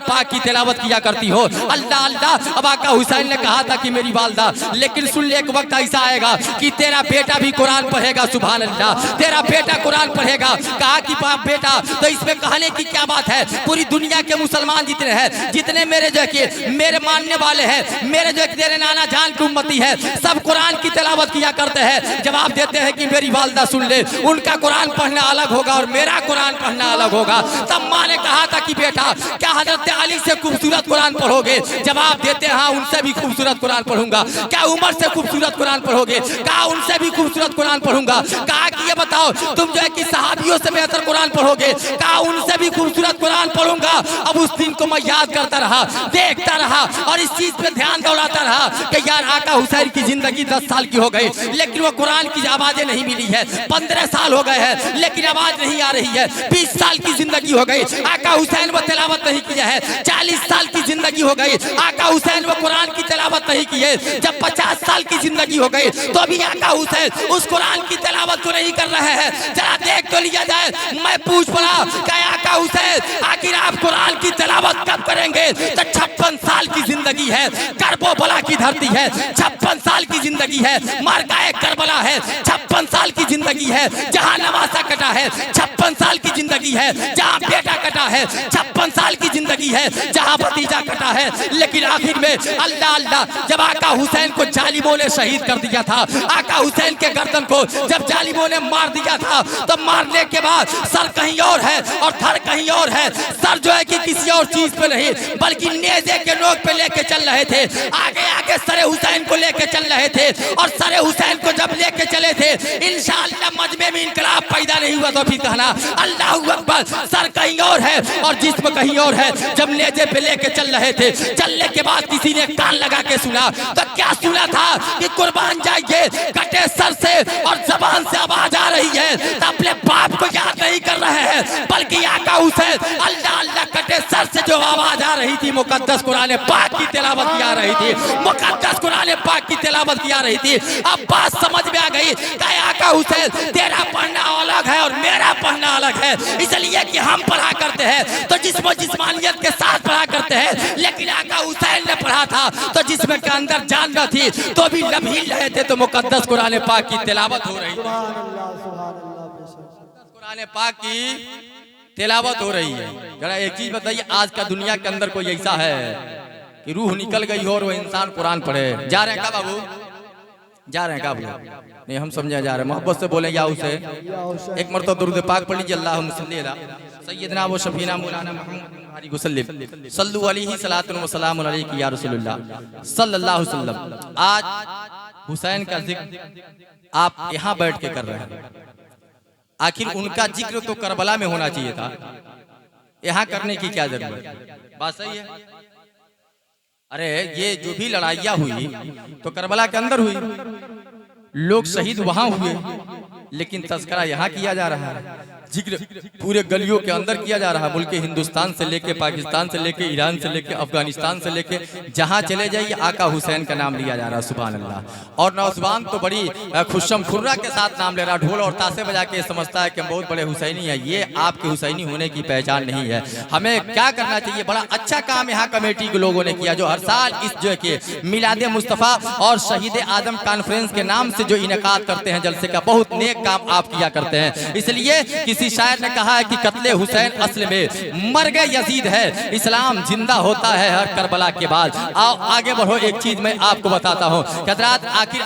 पाक की तिलावत किया करती हो। अल्लाह अल्लाह। अब आका हुसैन ने कहा था कि मेरी वालदा, लेकिन सुन ले, एक वक्त ऐसा आएगा कि तेरा बेटा भी कुरान पढ़ेगा। सुभान अल्लाह, तेरा बेटा कुरान पढ़ेगा। कहा कि बाप बेटा, तो इसमें कहने की क्या बात है। पूरी दुनिया के मुसलमान जितने हैं, जितने मेरे जो कि मेरे मानने वाले हैं, मेरे जो तेरे नाना जान की उम्मती है, सब कुरान की तिलावत किया करते हैं। जवाब देते हैं कि मेरी वालदा सुन ले, उनका कुरान पढ़ना अलग होगा और मेरा कुरान पढ़ना अलग होगा। तब माँ ने कहा था कि बेटा, क्या हजरत अली से खूबसूरत कुरान पढ़ोगे? जवाब देते हैं हाँ, उनसे भी खूबसूरत कुरान पढ़ूंगा। क्या उमर से खूबसूरत कुरान पढ़ोगे? कहा उनसे भी खूबसूरत कुरान पढ़ूंगा। कहा कि ये बताओ, तुम जो है कि सहाबियों से बेहतर कुरान पढ़ोगे? कहा उनसे भी खूबसूरत कुरान पढ़ूंगा। अब उस दिन को मैं याद करता रहा, देखता रहा और इस चीज पे ध्यान दौड़ाता रहा कि यार आका हुसैन की जिंदगी 10 साल की हो गई, लेकिन वो कुरान की आवाजें नहीं मिली है। 15 साल हो गए हैं, लेकिन आवाज नहीं आ रही है। 20 साल की जिंदगी हो गई, आका हुसैन वो तिलावत नहीं किया है। 40 साल की जिंदगी हो गई, आका हुसैन वो कुरान की तिलावत नहीं की है। जब 50 साल की जिंदगी हो गई, तो अभी आका हुसैन उस कुरान की तिलावत को नहीं कर रहे हैं। जरा देख तो लिया जाए। मैं पूछ पड़ा कि आका हुसैन, आखिर आप कुरान की तिलावत कब करेंगे? तो 56 साल की जिंदगी है, करबला की धरती है, 56 साल की जिंदगी है, मारकाए करबला है, 56 साल की जिंदगी है, जहां नवासा कटा है, 56 साल की जिंदगी है, जहां बेटा कटा है, 56 साल की जिंदगी है, जहां भतीजा कटा है। लेकिन आखिर में अल्लाह अल्लाह, जब आका हुसैन को जालिमों ने शहीद कर दिया था, आका हुसैन के गर्दन को जब जालिमों ने मार दिया था, तो मारने के बाद सर कहीं और है और धड़ कहीं और है। सर जो है कि किसी और चीज पे नहीं, बल्कि नेज़े के नोक पे लेके चल रहे थे। आगे आगे सरे हुसैन को लेके चल रहे थे, और सरे हुसैन को जब लेके चले थे, इंशाअल्लाह मजमे में इनकलाब पैदा नहीं हुआ। तो फिर कहना अल्लाहू अकबर, सर कहीं और है और जिस्म कहीं और है। जब नेज़े पे लेके चल रहे थे, चलने के बाद किसी ने कान लगा के सुना, तो क्या सुना था कि कुर्बान जाइए, कटे सर से और जबान से आवाज आ रही है। तो अपने बाप को याद नहीं कर रहे हैं, बल्कि आका हुसैन अल्लाह अल्लाह, कटे सर से जो आवाज आ रही थी, मुकद्दस कुरान पाक की तिलावत की आ रही थी, मुकद्दस कुरान पाक की तिलावत की आ रही थी। अब बात समझ में आ गई कि आका हुसैन, तेरा पढ़ना अलग है और मेरा पढ़ना अलग है। इसलिए कि हम पढ़ा करते हैं तो जिस्मानियत के साथ पढ़ा करते हैं, लेकिन आका हुसैन ने पढ़ा था तो जिसमें के अंदर जान न थी तो भी लब हिल रहे थे। तो मुकद्दस कुरान पाक की तिलावत हो रही है, कुरान पाक की तिलावत हो रही है। जरा एक चीज बताइए, आज का दुनिया के अंदर कोई ऐसा है कि रूह निकल गई हो और वो इंसान कुरान पढ़े? जा रहे हैं क्या बाबू? जा रहे हैं क्या बाबू? नहीं, हम समझे जा रहे हैं। मोहब्बत से बोले या उसे एक मरतबा दुरूद पाक पढ़ लीजिए। अल्लाहुम्मा सल्ली अला सय्यदना व शफीना मौलाना मुहम्मद वसल्लम सल्लु अलैहि सलातुन व सलामुन अलैका या रसूलुल्लाह सल्लल्लाहु अलैहि वसल्लम। आज हुसैन का जिक्र आप यहाँ बैठ के कर रहे हैं। आखिर उनका जिक्र तो करबला में होना चाहिए था, यहाँ करने की क्या जरूरत? बात सही है। अरे ये जो भी लड़ाइयाँ हुई तो करबला के अंदर हुई, लोग शहीद वहां हुए, लेकिन तस्करा यहाँ किया जा रहा है, जिक्र पूरे गलियों के अंदर किया जा रहा है। मुल्क हिंदुस्तान से लेके, पाकिस्तान से लेके, ईरान से लेके, अफगानिस्तान से लेके, जहां चले जाइए आका हुसैन का नाम लिया जा रहा है। सुभान अल्लाह। और नौजवान तो बड़ी खुशम खुर्रा के साथ नाम ले रहा, ढोल और ताशे बजा के समझता है कि हम बहुत बड़े हुसैनी है। ये आपके हुसैनी होने की पहचान नहीं है। हमें क्या करना चाहिए? बड़ा अच्छा काम यहाँ कमेटी के लोगों ने किया, जो हर साल इस जो कि मिलाद मुस्तफ़ा और शहीद आदम कॉन्फ्रेंस के नाम से जो इनेकाद करते हैं जलसे का, बहुत नेक काम आप किया करते हैं। इसलिए किसी शायर ने कहा है कि कत्ले हुसैन असल में मर गए यजीद है, इस्लाम जिंदा होता है हर करबला के बाद। आओ आगे बढ़ो। एक चीज मैं आपको बताता हूँ, हजरात,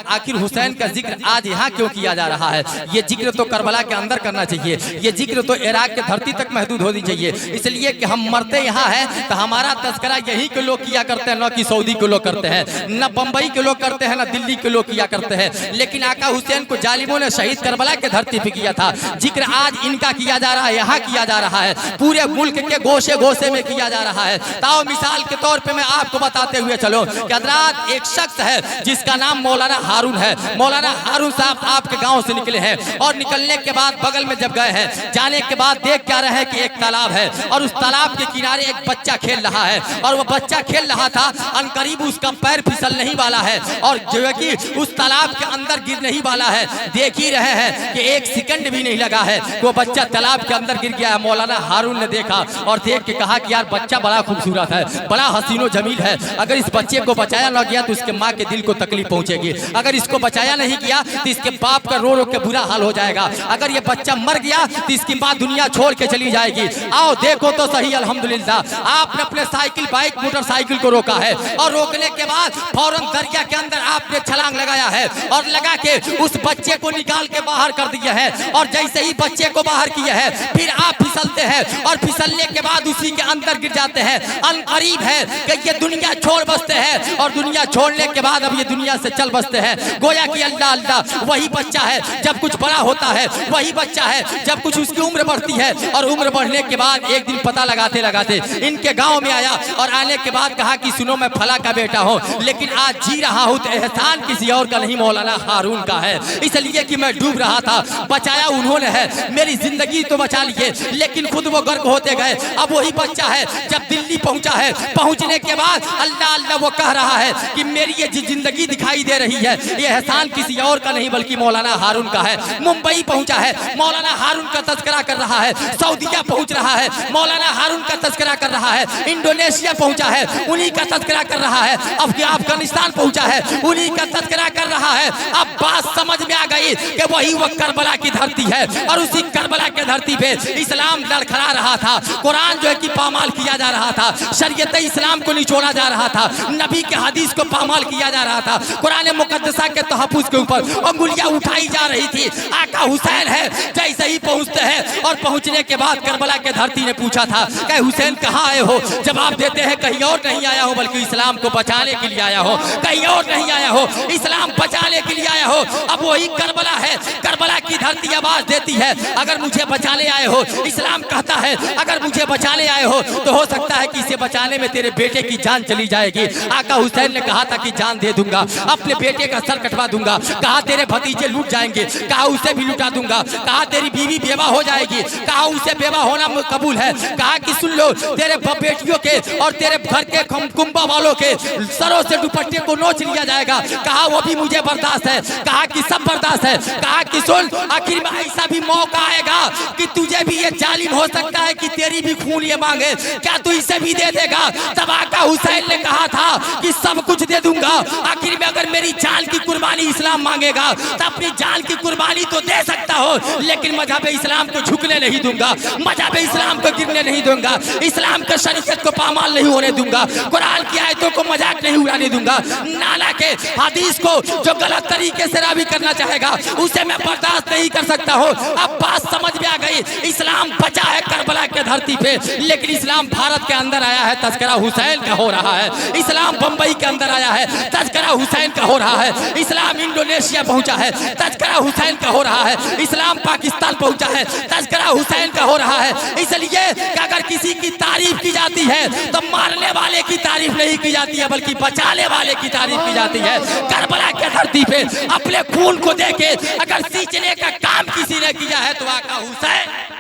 आखिर हुसैन का जिक्र आज यहाँ क्यों किया जा रहा है? ये जिक्र तो करबला के अंदर करना चाहिए, ये जिक्र तो इराक के धरती तक महदूद होनी चाहिए। इसलिए कि हम मरते यहाँ हैं तो हमारा तस्करा यहीं के लोग किया करते हैं, न कि सऊदी के लोग करते हैं, न बंबई के लोग करते हैं, न दिल्ली के लोग किया करते हैं। लेकिन आका हुसैन को जालिमों ने शहीद करबला के धरती पे किया था। जिक्र आज इनका किया जा रहा है, यहाँ किया जा रहा है, पूरे मुल्क के गोशे गोशे में किया जा रहा है। ताओ मिसाल के तौर पे मैं आपको बताते हुए चलो कि हजरात, एक शख्स है जिसका नाम मौलाना हारून है। मौलाना हारून साहब आपके गांव से निकले हैं, और निकलने के बाद बगल में जब गए हैं, जाने के बाद देख क्या रहे हैं कि एक तालाब है, और उस तालाब के किनारे एक बच्चा खेल रहा है, और वो बच्चा खेल रहा था, अनकरीब उसका पैर फिसलने ही वाला है, और जो है कि उस तालाब के अंदर गिरने ही वाला है। देख ही रहे हैं कि एक सेकंड भी नहीं लगा है, वो बच्चा बच्चा तालाब के अंदर गिर गया है। मौलाना हारून ने देखा और देख के कहा कि यार बच्चा बड़ा खूबसूरत है, बड़ा हसीनो जमील है, अगर इस बच्चे को बचाया ना गया तो इसके माँ के दिल को तकलीफ पहुंचेगी, अगर इसको बचाया नहीं गया तो इसके बाप का रो रो के बुरा हाल हो जाएगा, अगर ये बच्चा मर गया तो इसकी माँ दुनिया छोड़ के चली जाएगी। आओ देखो तो सही, अल्हम्दुलिल्लाह आपने अपने साइकिल बाइक मोटरसाइकिल को रोका है और रोकने के बाद फौरन दरिया के अंदर आपने छलांग लगाया है और लगा के उस बच्चे को निकाल के बाहर कर दिया है। और जैसे ही बच्चे को बाहर किया है फिर आप फिसलते हैं और फिसलने के बाद उसी के अंदर गिर जाते हैं। अनकरीब है कि ये दुनिया छोड़ बसते हैं और दुनिया छोड़ने के बाद अब ये दुनिया से चल बसते हैं। गोया कि अल्लाह अल्लाह वही बच्चा है जब कुछ बड़ा होता है, वही बच्चा है जब कुछ उसकी उम्र बढ़ती है और उम्र बढ़ने के बाद एक दिन पता लगाते लगाते इनके गांव में आया और आने के बाद कहा कि सुनो मैं फला का बेटा हूँ, लेकिन आज जी रहा हूँ तो एहसान किसी और का नहीं मौलाना हारून का है, इसलिए कि मैं डूब रहा था, बचाया उन्होंने है, मेरी जिंदगी तो बचा लिए लेकिन खुद वो गर्क होते गए। अब वही बच्चा है जब दिल्ली पहुंचा है, पहुंचने के बाद अल्लाह अल्लाह वो कह रहा है कि मेरी ये जिंदगी दिखाई दे रही है, ये एहसान किसी और का नहीं बल्कि मौलाना हारून का है। मुंबई पहुंचा है, मौलाना हारून का तस्करा कर रहा है, सऊदीया पहुंच रहा है, मौलाना हारून का तस्करा कर रहा है, इंडोनेशिया पहुंचा है, उन्हीं का तस्करा कर रहा है, अफगानिस्तान पहुंचा है, उन्हीं का तस्करा कर रहा है। अब बात समझ में आ गई कि वही वो करबला की धरती है और उसी करबला के धरती पे इस्लाम लड़खड़ा रहा था, कुरान जो है कि पामाल किया जा रहा था, शरीयत इस्लाम को निचोड़ा जा रहा था, नबी के हदीस को पामाल किया जा रहा था, कुरान मुकद्दसा के तहफ्फुज़ के ऊपर अंगुलियां उठाई जा रही थी। आका हुसैन है जैसे ही पहुंचते हैं और पहुंचने के बाद करबला के धरती ने पूछा था कि हुसैन कहाँ आए हो, जवाब देते हैं कहीं और नहीं आया हो बल्कि इस्लाम को बचाने के लिए आया हो, कहीं और नहीं आया हो, इस्लाम बचाने के लिए आया हो। अब वही करबला है, करबला की धरती आवाज देती है अगर मुझे बचाने आए हो, इस्लाम कहता है अगर मुझे बचाने आए हो तो हो सकता है कि इसे बचाने में तेरे बेटे की जान चली जाएगी। आका हुसैन ने कहा था कि जान दे दूंगा, अपने बेटे का सर कटवा दूंगा, कहा तेरे भतीजे लूट जाएंगे, कहा उसे भी लुटा दूंगा, कहा तेरी बीवी बेवा हो जाएगी, कहा उसे बेवा होना कबूल है, कहा कि सुन लो तेरे बेटियों के और तेरे घर के कुंबा वालों के सरों से दुपट्टे को नोच लिया जाएगा, कहा वो भी मुझे बर्दाश्त है, कहा कि सब बर्दाश्त है, कहा कि सुन आखिर में ऐसा भी मौका आएगा कि तुझे भी ये जालिम हो सकता है कि तेरी भी खून ये मांगे, क्या तू इसे भी दे देगा? तब आका हुसैन ने कहा था कि सब कुछ दे दूंगा, आखिर में अगर मेरी जान की कुर्बानी इस्लाम मांगेगा तो अपनी जान की कुर्बानी तो दे सकता हो, लेकिन मजहब इस्लाम को झुकने नहीं दूंगा, मजहब इस्लाम को गिरने नहीं दूंगा, इस्लाम के शरीयत को पामाल नहीं होने दूंगा, कुरान की आयतों को मजाक नहीं उड़ाने दूंगा, नाला के हदीस को जो गलत तरीके से रावी करना चाहेगा उसे मैं बर्दाश्त नहीं कर सकता हूँ। अब बात समझ में आ गई, इस्लाम बचा है करबला के धरती पे, लेकिन इस्लाम भारत के अंदर आया है तस्करा हुसैन का हो रहा है, इस्लाम बंबई के अंदर आया है तस्करा हुसैन का हो रहा है, इस्लाम इंडोनेशिया पहुंचा है तस्करा हुसैन का हो रहा है, इस्लाम पाकिस्तान पहुंचा है तस्करा हुसैन का हो रहा है। इसलिए अगर किसी की तारीफ की जाती है तो मारने वाले की तारीफ नहीं की जाती है बल्कि बचाने वाले की तारीफ की जाती है। करबला के धरती पे अपने खून को देके अगर सींचने का काम किसी ने किया है तो आका हुसैन